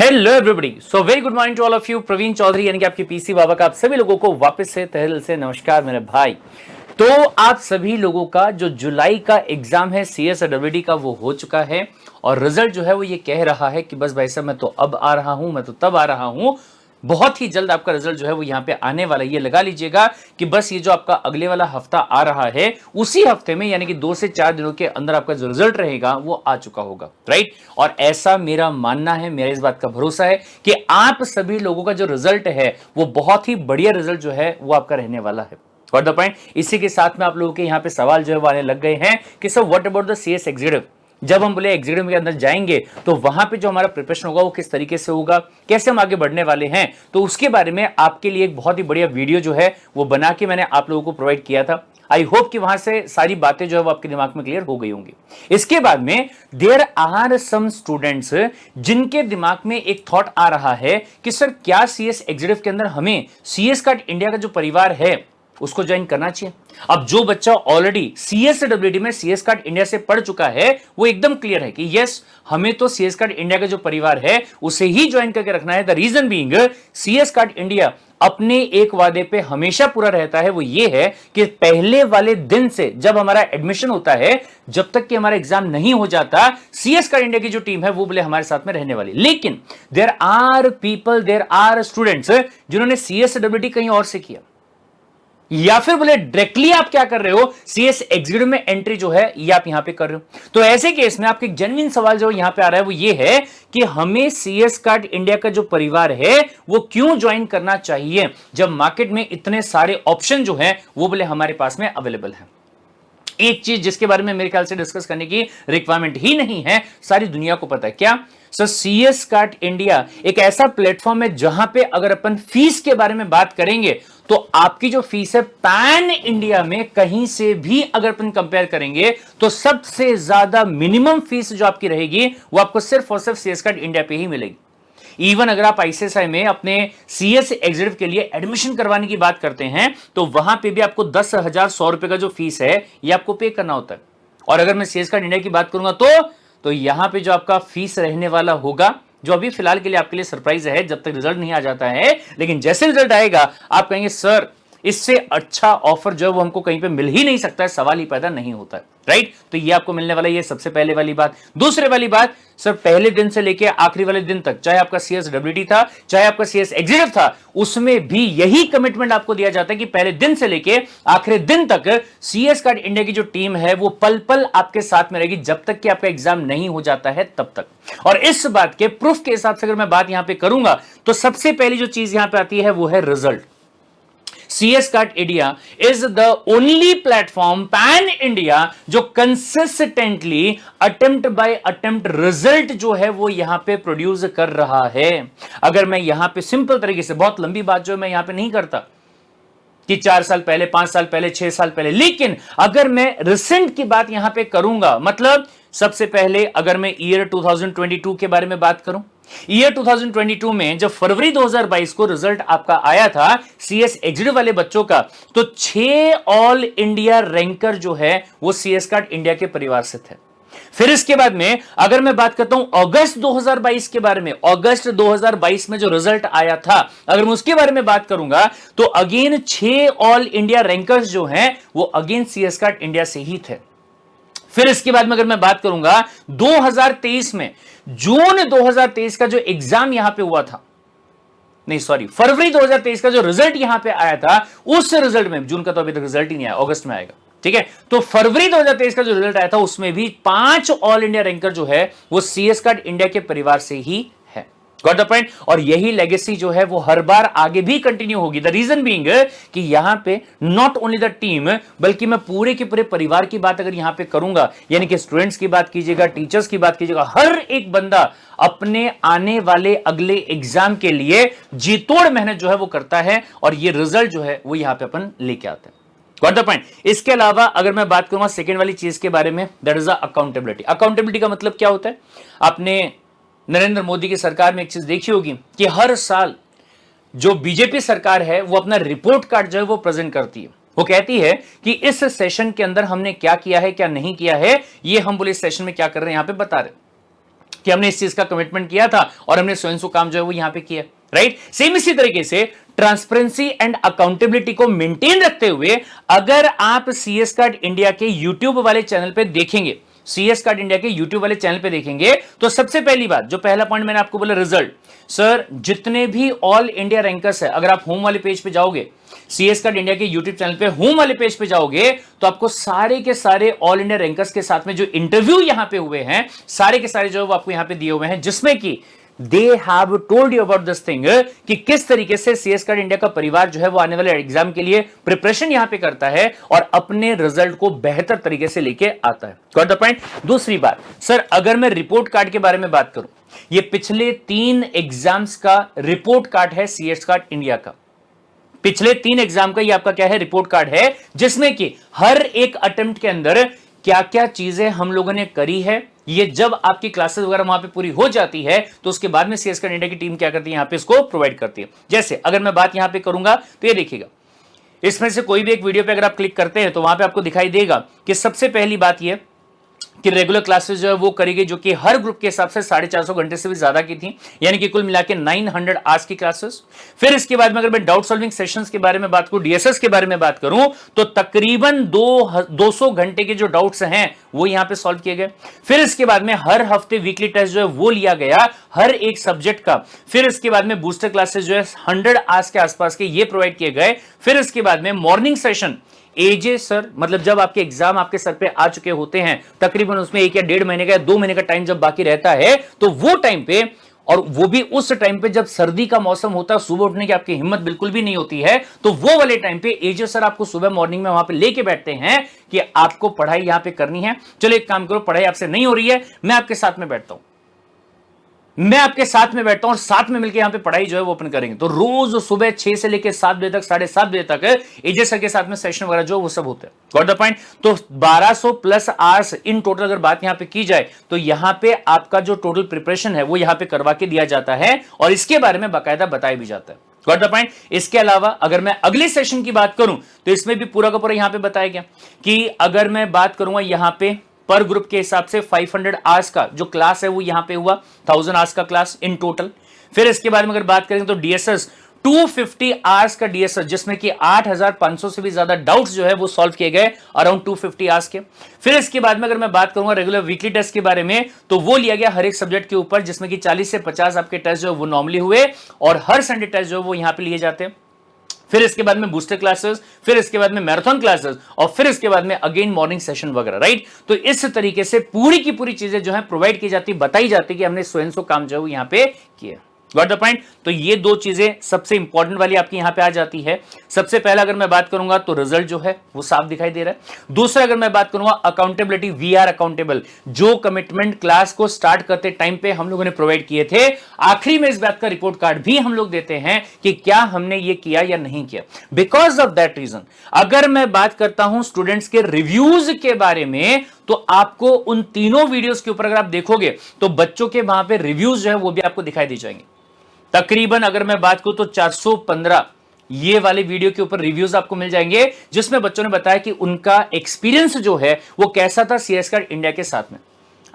Hello everybody, so very good morning to all of you. Praveen Chaudhary यानी कि आपके PC बाबा का आप सभी लोगों को वापस से तहे दिल से नमस्कार मेरे भाई। तो आप सभी लोगों का जो जुलाई का एग्जाम है CSWD का वो हो चुका है और रिजल्ट जो है वो ये कह रहा है कि बस भाई साहब मैं तो अब आ रहा हूं, मैं तो तब आ रहा हूं। बहुत ही जल्द आपका रिजल्ट जो है वो यहां पे आने वाला है। ये लगा लीजिएगा कि बस ये जो आपका अगले वाला हफ्ता आ रहा है उसी हफ्ते में यानी कि 2 से 4 दिनों के अंदर आपका जो रिजल्ट रहेगा वो आ चुका होगा, राइट। और ऐसा मेरा मानना है, मेरा इस बात का भरोसा है कि आप सभी लोगों का जो रिजल्ट है वो बहुत ही बढ़िया रिजल्ट जो है वो आपका रहने वाला है। Got the point. इसी के साथ में आप लोगों के यहां पे सवाल जो है वो आने लग गए हैं कि sir what about the CS executive. जब हम बोले एग्जीक्यूटिव के अंदर जाएंगे तो वहां पे जो हमारा प्रिपरेशन होगा वो किस तरीके से होगा, कैसे हम आगे बढ़ने वाले हैं, तो उसके बारे में आपके लिए एक बहुत ही बढ़िया वीडियो जो है वो बना के मैंने आप लोगों को प्रोवाइड किया था। आई होप कि वहां से सारी बातें जो है वो आपके दिमाग में क्लियर हो गई होंगी। इसके बाद में देयर आर सम स्टूडेंट्स जिनके दिमाग में एक थॉट आ रहा है कि सर क्या CS एग्जीक्यूटिव के अंदर हमें CS कार्ड इंडिया का जो परिवार है उसको ज्वाइन करना चाहिए। अब जो बच्चा ऑलरेडी CSWD में CS कार्ड इंडिया से पढ़ चुका है वो एकदम क्लियर है कि यस हमें तो CS कार्ड इंडिया का जो परिवार है उसे ही ज्वाइन करके रखना है। The reason being CS card India अपने एक वादे पे हमेशा पूरा रहता है, वो ये है कि पहले वाले दिन से जब हमारा एडमिशन होता है जब तक कि हमारा एग्जाम नहीं हो जाता CS कार्ड इंडिया की जो टीम है वो बोले हमारे साथ में रहने वाली। लेकिन there are people, there are students जिन्होंने CSWD कहीं और से किया या फिर बोले डायरेक्टली आप क्या कर रहे हो CS एग्जीक्यूटिव में एंट्री जो है ये आप यहां पे कर रहे हो। तो ऐसे केस में आपके एक जेन्युइन सवाल जो यहां पे आ रहा है वो ये है कि हमें CS कार्ड इंडिया का जो परिवार है वो क्यों ज्वाइन करना चाहिए जब मार्केट में इतने सारे ऑप्शन जो है वो बोले हमारे पास में अवेलेबल है। एक चीज जिसके बारे में मेरे ख्याल से डिस्कस करने की रिक्वायरमेंट ही नहीं है, सारी दुनिया को पता है। क्या सर CS कार्ड इंडिया एक ऐसा प्लेटफॉर्म है जहां पे अगर अपन फीस के बारे में बात करेंगे तो आपकी जो फीस है पैन इंडिया में कहीं से भी अगर अपन कंपेयर करेंगे तो सबसे ज्यादा मिनिमम फीस जो आपकी रहेगी वो आपको सिर्फ और सिर्फ CS कार्ड इंडिया पे ही मिलेगी। इवन अगर आप ICSI में अपने CS एग्जीक्यूटिव के लिए एडमिशन करवाने की बात करते हैं तो वहां पे भी आपको 10,100 रुपए का जो फीस है ये आपको पे करना होता है। और अगर मैं CS कार्ड इंडिया की बात करूंगा तो यहां पे जो आपका फीस रहने वाला होगा जो अभी फिलहाल के लिए आपके लिए सरप्राइज है जब तक रिजल्ट नहीं आ जाता है, लेकिन जैसे रिजल्ट आएगा आप कहेंगे सर इससे अच्छा ऑफर जो है वो हमको कहीं पे मिल ही नहीं सकता है, सवाल ही पैदा नहीं होता है, राइट। तो ये आपको मिलने वाला है, ये सबसे पहले वाली बात। दूसरे वाली बात, सर पहले दिन से लेके आखिरी वाले दिन तक चाहे आपका CSWD था चाहे आपका CS एग्जीक्यूटिव था उसमें भी यही कमिटमेंट आपको दिया जाता है कि पहले दिन से लेके आखिरी दिन तक CS कार्ड इंडिया की जो टीम है वो पल पल आपके साथ में रहेगी जब तक कि आपका एग्जाम नहीं हो जाता है तब तक। और इस बात के प्रूफ के हिसाब से अगर मैं बात यहां पे करूंगा तो सबसे पहली जो चीज यहां पे आती है वो है result. CS card India is the only platform pan India जो consistently attempt by attempt result जो है वो यहां पे प्रोड्यूस कर रहा है। अगर मैं यहां पे सिंपल तरीके से, बहुत लंबी बात जो मैं यहां पे नहीं करता कि 4 साल पहले, 5 साल पहले, 6 साल पहले, लेकिन अगर मैं रिसेंट की बात यहां पे करूंगा, मतलब सबसे पहले अगर मैं ईयर 2022 के बारे में बात करूं, ईयर 2022 में जब फरवरी 2022 को रिजल्ट आपका आया था CS एग्जीक्यूटिव वाले बच्चों का तो 6 ऑल इंडिया रैंकर जो है वो CS कार्ड इंडिया के परिवार से थे। फिर इसके बाद में अगर मैं बात करता हूं अगस्त 2022 के बारे में, अगस्त 2022 में जो रिजल्ट आया था अगर मैं उसके बारे में बात करूंगा तो अगेन 6 ऑल इंडिया रैंकर्स जो हैं वो अगेन CS कार्ड इंडिया से ही थे। फिर इसके बाद में अगर मैं बात करूंगा 2023 में, जून 2023 का जो एग्जाम यहां पे हुआ था, नहीं सॉरी फरवरी 2023 का जो रिजल्ट यहां पे आया था उस रिजल्ट में, जून का तो अभी तक रिजल्ट ही नहीं आया, अगस्त में आएगा, ठीक है। तो फरवरी 2023 का जो रिजल्ट आया था उसमें भी 5 ऑल इंडिया रैंकर जो है वो CS कार्ड इंडिया के परिवार से ही है। Got the point. और यही लेगेसी जो है वो हर बार आगे भी कंटिन्यू होगी। द रीजन बीइंग कि यहां पे नॉट ओनली द टीम बल्कि मैं पूरे के पूरे परिवार की बात अगर यहां पे करूंगा, यानी कि स्टूडेंट्स की बात कीजिएगा, टीचर्स की बात कीजिएगा, हर एक बंदा अपने आने वाले अगले एग्जाम के लिए जीतोड़ मेहनत जो है वो करता है और ये रिजल्ट जो है वो यहां पे अपन लेके आते हैं। Got the point. इसके अलावा अगर मैं बात करूंगा सेकेंड वाली चीज के बारे में, दैट इज अकाउंटेबिलिटी। अकाउंटेबिलिटी का मतलब क्या होता है? आपने नरेंद्र मोदी की सरकार में एक चीज देखी होगी कि हर साल जो बीजेपी सरकार है वो अपना रिपोर्ट कार्ड जो है वो प्रेजेंट करती है। वो कहती है कि इस सेशन के अंदर हमने क्या किया है, क्या नहीं किया है, ये हम बोले इस सेशन में क्या कर रहे हैं यहां पे बता रहे। कि हमने इस चीज का कमिटमेंट किया था और हमने स्वयं सो काम जो है वो यहां पे किया, राइट। सेम इसी तरीके से ट्रांसपेरेंसी एंड अकाउंटेबिलिटी को मेंटेन रखते हुए अगर आप सीएस कार्ड इंडिया के यूट्यूब वाले चैनल पे देखेंगे, सीएस कार्ड इंडिया के यूट्यूब वाले चैनल पे देखेंगे, तो सबसे पहली बात, जो पहला पॉइंट मैंने आपको बोला, रिजल्ट। सर जितने भी ऑल इंडिया रैंकर्स है, अगर आप होम वाले पेज पे जाओगे, सीएस कार्ड इंडिया के यूट्यूब चैनल पे होम वाले पेज पे जाओगे, तो आपको सारे के सारे ऑल इंडिया रैंकर्स के साथ में जो इंटरव्यू यहां पे हुए हैं, सारे के सारे जो वो आपको यहां पे दिए हुए हैं, जिसमें कि they have told you about this thing कि किस तरीके से सीएस कार्ड इंडिया का परिवार जो है वो आने वाले एग्जाम के लिए प्रिपरेशन यहां पे करता है और अपने रिजल्ट को बेहतर तरीके से लेके आता है। Got the point. दूसरी बात, सर अगर मैं रिपोर्ट कार्ड के बारे में बात करूं, ये पिछले 3 एग्जाम्स का रिपोर्ट कार्ड है सीएस कार्ड इंडिया का। पिछले 3 एग्जाम का ये आपका क्या है, रिपोर्ट कार्ड है, जिसमें कि हर एक अटेम्प्ट के अंदर क्या क्या चीजें हम लोगों ने करी है, ये जब आपकी क्लासेस वगैरह वहां पे पूरी हो जाती है तो उसके बाद में सीएस कार्ड इंडिया की टीम क्या करती है, यहां पे इसको प्रोवाइड करती है। जैसे अगर मैं बात यहां पे करूंगा तो ये देखिएगा, इसमें से कोई भी एक वीडियो पे अगर आप क्लिक करते हैं तो वहां पे आपको दिखाई देगा कि सबसे पहली बात ये कि रेगुलर क्लासेस जो है वो करी गई, जो कि हर ग्रुप के हिसाब से 450 घंटे से भी ज्यादा की थी, यानी कि कुल मिला के 900 आवर्स की क्लासेस। फिर इसके बाद में अगर मैं डाउट सॉल्विंग सेशंस के बारे में बात करूं, डीएसएस के बारे में बात करूं, तो तकरीबन 200 घंटे के जो डाउट्स हैं वो यहां पे सॉल्व किए गए। फिर इसके बाद में हर हफ्ते वीकली टेस्ट जो है वो लिया गया हर एक सब्जेक्ट का। फिर इसके बाद में बूस्टर क्लासेस जो है 100 आवर्स के आसपास के ये प्रोवाइड किए गए। फिर इसके बाद में मॉर्निंग सेशन एजे सर, मतलब जब आपके एग्जाम आपके सर पे आ चुके होते हैं, तकरीबन उसमें 1 या 1.5 महीने का 2 महीने का टाइम जब बाकी रहता है, तो वो टाइम पे, और वो भी उस टाइम पे जब सर्दी का मौसम होता है, सुबह उठने की आपकी हिम्मत बिल्कुल भी नहीं होती है, तो वो वाले टाइम पे एजे सर आपको सुबह मॉर्निंग में वहां पे लेके बैठते हैं कि आपको पढ़ाई यहां पे करनी है। चलो एक काम करो, पढ़ाई आपसे नहीं हो रही है, मैं आपके साथ में बैठता हूं, मैं आपके साथ में बैठता हूं और साथ में मिलकर यहां पे पढ़ाई जो है वो अपन करेंगे। तो रोज सुबह 6 से लेकर 7 बजे तक, 7:30 बजे तक एजे सर के साथ में सेशन वगैरह जो वो सब होते हैं। Got the point. तो 1200 प्लस आवर्स इन टोटल अगर बात यहां पे की जाए, तो यहां पे आपका जो टोटल प्रिपरेशन है वो यहां पे करवा के दिया जाता है और इसके बारे में बाकायदा बताया भी जाता है। Got the point. इसके अलावा अगर मैं अगले सेशन की बात करूं तो इसमें भी पूरा का पूरा यहां पे बताया गया कि अगर मैं बात करूंगा यहां पे पर ग्रुप के हिसाब से 500 आवर्स का जो क्लास है वो यहां पे हुआ, 1000 आवर्स का क्लास इन टोटल। फिर इसके बारे में अगर बात करें तो डीएसएस 250 आवर्स का डीएसएस, जिसमें कि 8500 से भी ज्यादा डाउट्स जो है वो सॉल्व किए गए अराउंड 250 आवर्स के। फिर इसके बाद में अगर मैं बात करूंगा रेगुलर वीकली टेस्ट के बारे में, तो वो लिया गया हर एक सब्जेक्ट के ऊपर, जिसमें कि 40 से 50 आपके टेस्ट जो है वो नॉर्मली हुए और हर संडे टेस्ट जो है वो यहां पे लिए जाते हैं। फिर इसके बाद में बूस्टर क्लासेस, फिर इसके बाद में मैराथन क्लासेस और फिर इसके बाद में अगेन मॉर्निंग सेशन वगैरह, राइट। तो इस तरीके से पूरी की पूरी चीजें जो है प्रोवाइड की जाती, बताई जाती कि हमने स्वयं सो काम जो है यहां पे किया। Got the point. तो ये 2 चीजें सबसे इंपॉर्टेंट वाली आपकी यहां पे आ जाती है। सबसे पहला अगर मैं बात करूंगा तो रिजल्ट जो है वो साफ दिखाई दे रहा है। दूसरा अगर मैं बात करूंगा अकाउंटेबिलिटी, वी आर अकाउंटेबल, जो कमिटमेंट क्लास को स्टार्ट करते टाइम पे हम लोगों ने प्रोवाइड किए थे, आखिरी में इस बात का रिपोर्ट कार्ड भी हम लोग देते हैं कि क्या हमने ये किया या नहीं किया। बिकॉज ऑफ दैट रीजन अगर मैं बात करता हूं स्टूडेंट्स के रिव्यूज के बारे में, तो आपको उन तीनों वीडियोस के ऊपर अगर आप देखोगे तो बच्चों के वहां पे रिव्यूज जो है वो भी आपको दिखाई दे जाएंगे। तकरीबन अगर मैं बात करूं तो 415 ये वाले वीडियो के ऊपर रिव्यूज आपको मिल जाएंगे, जिसमें बच्चों ने बताया कि उनका एक्सपीरियंस जो है वो कैसा था सीएस कार्ड इंडिया के साथ में।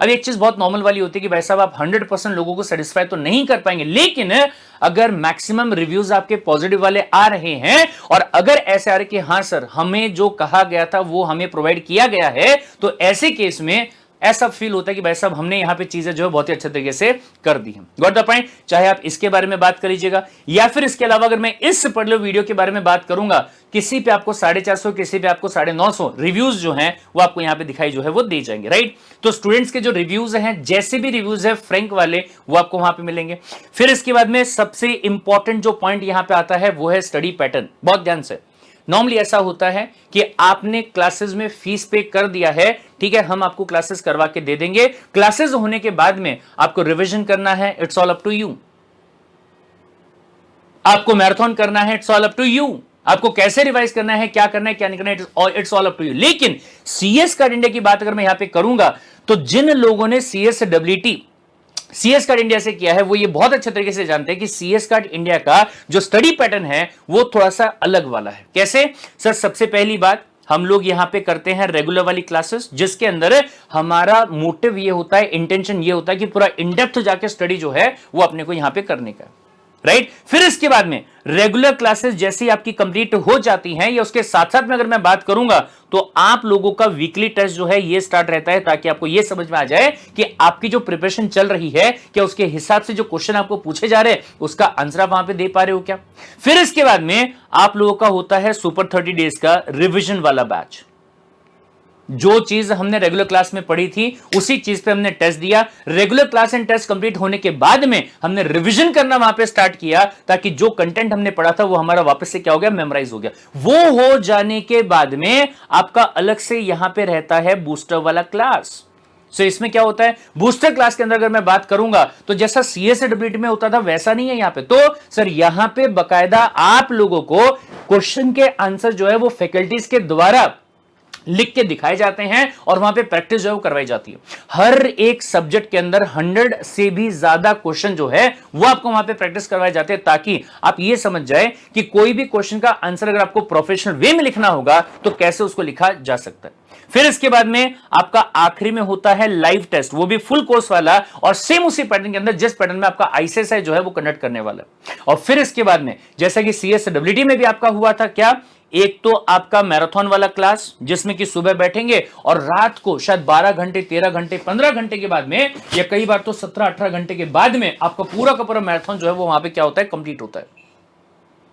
अब एक चीज बहुत नॉर्मल वाली होती है कि भाई साहब आप 100% लोगों को सेटिस्फाई तो नहीं कर पाएंगे, लेकिन अगर मैक्सिमम रिव्यूज आपके पॉजिटिव वाले आ रहे हैं और अगर ऐसे आ रहे कि हाँ सर हमें जो कहा गया था वो हमें प्रोवाइड किया गया है, तो ऐसे केस में ऐसा फील होता है कि भाई साहब हमने यहां पे चीजें जो है बहुत ही अच्छे तरीके से कर दी हैं। Got the point. चाहे आप इसके बारे में बात कर लीजिएगा या फिर इसके अलावा अगर मैं इस पर्टिकुलर वीडियो के बारे में बात करूंगा, किसी पे आपको 450, किसी पे आपको 950 रिव्यूज जो हैं वो आपको यहां पे दिखाई जो है वो दे जाएंगे, राइट। तो स्टूडेंट्स के जो रिव्यूज हैं, जैसे भी रिव्यूज है फ्रैंक वाले, वो आपको वहां पे मिलेंगे। फिर इसके बाद में सबसे इंपॉर्टेंट जो पॉइंट यहां पे आता है वो है स्टडी पैटर्न। बहुत ध्यान से, नॉर्मली ऐसा होता है कि आपने क्लासेस में फीस पे कर दिया है, ठीक है, हम आपको क्लासेस करवा के दे देंगे। क्लासेस होने के बाद में आपको रिवीजन करना है, it's all up to you. आपको मैराथन करना है, it's all up to you. आपको कैसे रिवाइज करना है, क्या करना है, क्या नहीं करना है, it's all up to you. लेकिन सीएस कार्ड इंडिया की बात अगर मैं यहां पे करूंगा, तो जिन लोगों ने सीएसडब्ल्यूटी सीएस कार्ड इंडिया से किया है वो ये बहुत अच्छे तरीके से जानते हैं कि सीएस कार्ड इंडिया का जो स्टडी पैटर्न है वो थोड़ा सा अलग वाला है। कैसे सर? सबसे पहली बात, हम लोग यहां पे करते हैं रेगुलर वाली क्लासेस, जिसके अंदर हमारा मोटिव ये होता है, इंटेंशन ये होता है कि पूरा इन डेप्थ जाके स्टडी जो है वो अपने को यहां पे करने का, राइट। फिर इसके बाद में रेगुलर क्लासेस जैसी आपकी कंप्लीट हो जाती हैं, या उसके साथ साथ में अगर मैं बात करूंगा तो आप लोगों का वीकली टेस्ट जो है ये स्टार्ट रहता है, ताकि आपको ये समझ में आ जाए कि आपकी जो प्रिपरेशन चल रही है क्या उसके हिसाब से जो क्वेश्चन आपको पूछे जा रहे हैं उसका आंसर आप वहां पे दे पा रहे हो क्या। फिर इसके बाद में आप लोगों का होता है सुपर 30 डेज का रिविजन वाला बैच। जो चीज हमने रेगुलर क्लास में पढ़ी थी उसी चीज पे हमने टेस्ट दिया। Regular class and test complete होने के बाद में हमने रिवीजन करना वहां पे स्टार्ट किया, ताकि जो कंटेंट हमने पढ़ा था वो हमारा वापस से क्या हो गया, मेमोराइज हो गया। वो हो जाने के बाद में आपका अलग से यहां पे रहता है बूस्टर वाला क्लास। इसमें क्या होता है, बूस्टर क्लास के अंदर अगर मैं बात करूंगा तो जैसा CSWT में होता था वैसा नहीं है यहां पे। तो सर यहां पे बकायदा आप लोगों को क्वेश्चन के आंसर जो है वो फैकल्टीज के द्वारा लिख के दिखाए जाते हैं और वहां पे प्रैक्टिस जो है वो करवाई जाती है। हर एक सब्जेक्ट के अंदर 100 से भी ज्यादा क्वेश्चन जो है वो आपको वहां पे प्रैक्टिस करवाए जाते हैं, ताकि आप ये समझ जाए कि कोई भी क्वेश्चन का आंसर अगर आपको प्रोफेशनल वे में लिखना होगा तो कैसे उसको लिखा जा सकता है। फिर इसके बाद में आपका आखिरी में होता है लाइव टेस्ट, वो भी फुल कोर्स वाला, और सेम उसी पैटर्न के अंदर जिस पैटर्न में आपका ICSI जो है वो कंडक्ट करने वाला है। और फिर इसके बाद में जैसा कि CSWT में भी आपका हुआ था, क्या एक तो आपका मैराथन वाला क्लास जिसमें कि सुबह बैठेंगे और रात को शायद 12 घंटे 13 घंटे 15 घंटे के बाद में, या कई बार तो 17-18 घंटे के बाद में आपका पूरा का पूरा मैराथन जो है वो वहां पे क्या होता है, कंप्लीट होता है।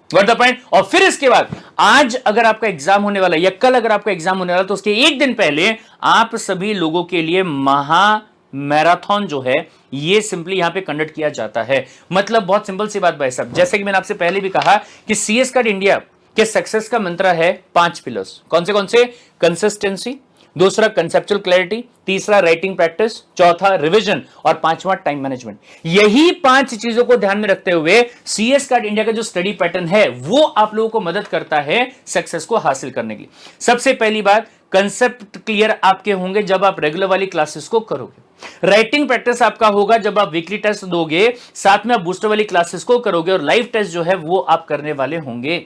Got the point? और फिर इसके बाद आज अगर आपका एग्जाम होने वाला है या कल अगर आपका एग्जाम होने वाला है तो उसके एक दिन पहले आप सभी लोगों के लिए महा मैराथन जो है ये सिंपली यहां पे कंडक्ट किया जाता है। मतलब बहुत सिंपल सी बात भाई साहब, जैसे कि मैंने आपसे पहले भी कहा कि CS कार्ड इंडिया के सक्सेस का मंत्र है 5 पिलर्स। कौन से? कंसिस्टेंसी, दूसरा कंसेप्चुअल क्लैरिटी, तीसरा राइटिंग प्रैक्टिस, चौथा रिवीजन और पांचवा टाइम मैनेजमेंट। यही 5 चीजों को ध्यान में रखते हुए CS कार्ड इंडिया का जो स्टडी पैटर्न है वो आप लोगों को मदद करता है सक्सेस को हासिल करने की। सबसे पहली बात, कंसेप्ट क्लियर आपके होंगे जब आप रेगुलर वाली क्लासेस को करोगे। राइटिंग प्रैक्टिस आपका होगा जब आप वीकली टेस्ट दोगे, साथ में आप बूस्टर वाली क्लासेस को करोगे, और लाइव टेस्ट जो है वो आप करने वाले होंगे।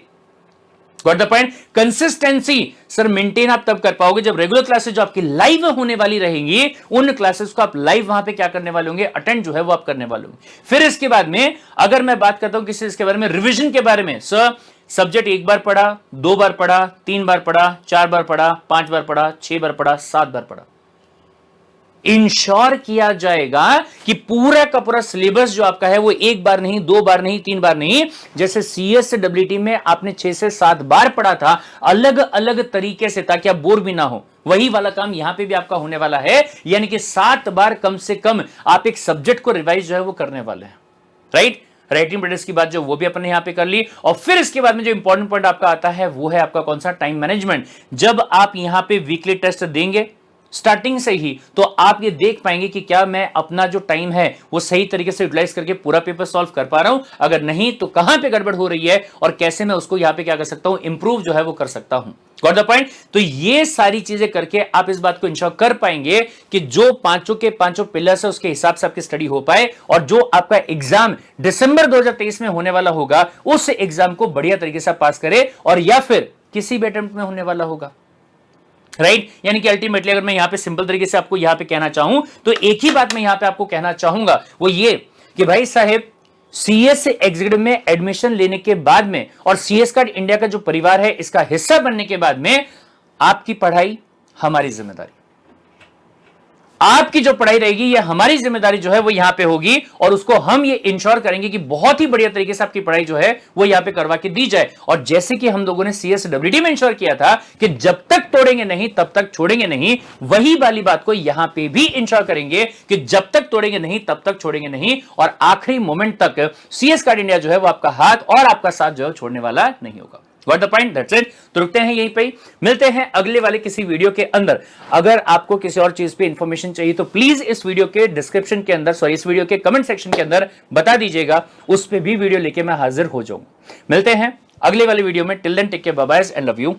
Got the point? Consistency sir maintain आप तब कर पाओगे जब रेगुलर क्लासेस जो आपकी लाइव होने वाली रहेंगी उन क्लासेस को आप लाइव वहां पे क्या करने वाले होंगे, अटेंड जो है वो आप करने वाले होंगे। फिर इसके बाद में अगर मैं बात करता हूं किसी इसके बारे में, रिवीजन के बारे में, सर सब्जेक्ट 1 बार पढ़ा, 2 बार पढ़ा, 3 बार पढ़ा, 4 बार पढ़ा, 5 बार पढ़ा, 6 बार पढ़ा, 7 बार पढ़ा। इंश्योर किया जाएगा कि पूरा का पूरा सिलेबस जो आपका है वो 1 बार नहीं, 2 बार नहीं, 3 बार नहीं, जैसे CSWT में आपने 6 से 7 बार पढ़ा था अलग अलग तरीके से, ताकि आप बोर भी ना हो। वही वाला काम यहां पे भी आपका होने वाला है, यानी कि 7 बार कम से कम आप एक सब्जेक्ट को रिवाइज जो है वो करने वाले हैं, राइट। राइटिंग प्रैक्टिस की बात जो वो भी अपने यहां पे कर ली। और फिर इसके बाद में जो इंपॉर्टेंट पॉइंट आपका आता है वो है आपका कौन सा, टाइम मैनेजमेंट। जब आप यहां पे वीकली टेस्ट देंगे स्टार्टिंग से ही, तो आप ये देख पाएंगे कि क्या मैं अपना जो टाइम है वो सही तरीके से यूटिलाइज करके पूरा पेपर सॉल्व कर पा रहा हूं, अगर नहीं तो कहां पे गड़बड़ हो रही है और कैसे मैं उसको यहां पे क्या कर सकता हूं, इंप्रूव जो है वो कर सकता हूं। Got the point? तो ये सारी चीजें करके आप इस बात को इंश्योर कर पाएंगे कि जो पांचों के पांचों पिलर्स है उसके हिसाब से आपकी स्टडी हो पाए, और जो आपका एग्जाम दिसंबर 2023 में होने वाला होगा उस एग्जाम को बढ़िया तरीके से पास करे, और या फिर किसी भी अटेम्प्ट में होने वाला होगा, राइट। यानी कि अल्टीमेटली अगर मैं यहां पे सिंपल तरीके से आपको यहां पे कहना चाहूं तो एक ही बात मैं यहां पे आपको कहना चाहूंगा, वो ये कि भाई साहेब CS एग्जीक्यूटिव में एडमिशन लेने के बाद में और CS कार्ड इंडिया का जो परिवार है इसका हिस्सा बनने के बाद में आपकी पढ़ाई हमारी जिम्मेदारी, आपकी जो पढ़ाई रहेगी ये हमारी जिम्मेदारी जो है वो यहां पे होगी, और उसको हम ये इंश्योर करेंगे कि बहुत ही बढ़िया तरीके से आपकी पढ़ाई जो है वो यहां पे करवा के दी जाए। और जैसे कि हम लोगों ने CSWT में इंश्योर किया था कि जब तक तोड़ेंगे नहीं तब तक छोड़ेंगे नहीं, वही वाली बात को यहां पे भी इंश्योर करेंगे कि जब तक तोड़ेंगे नहीं तब तक छोड़ेंगे नहीं, और आखिरी मोमेंट तक CS कार्ड इंडिया जो है वो आपका हाथ और आपका साथ जो है छोड़ने वाला नहीं होगा। Got the point? That's it. तो रुकते हैं यहीं पे ही, मिलते हैं अगले वाले किसी वीडियो के अंदर। अगर आपको किसी और चीज पे इंफॉर्मेशन चाहिए तो प्लीज इस वीडियो के डिस्क्रिप्शन के अंदर, सॉरी इस वीडियो के कमेंट सेक्शन के अंदर बता दीजिएगा, उस पे भी वीडियो लेके मैं हाजिर हो जाऊंगा। मिलते हैं अगले वाले वीडियो में। Till then take care, bye bye and love you.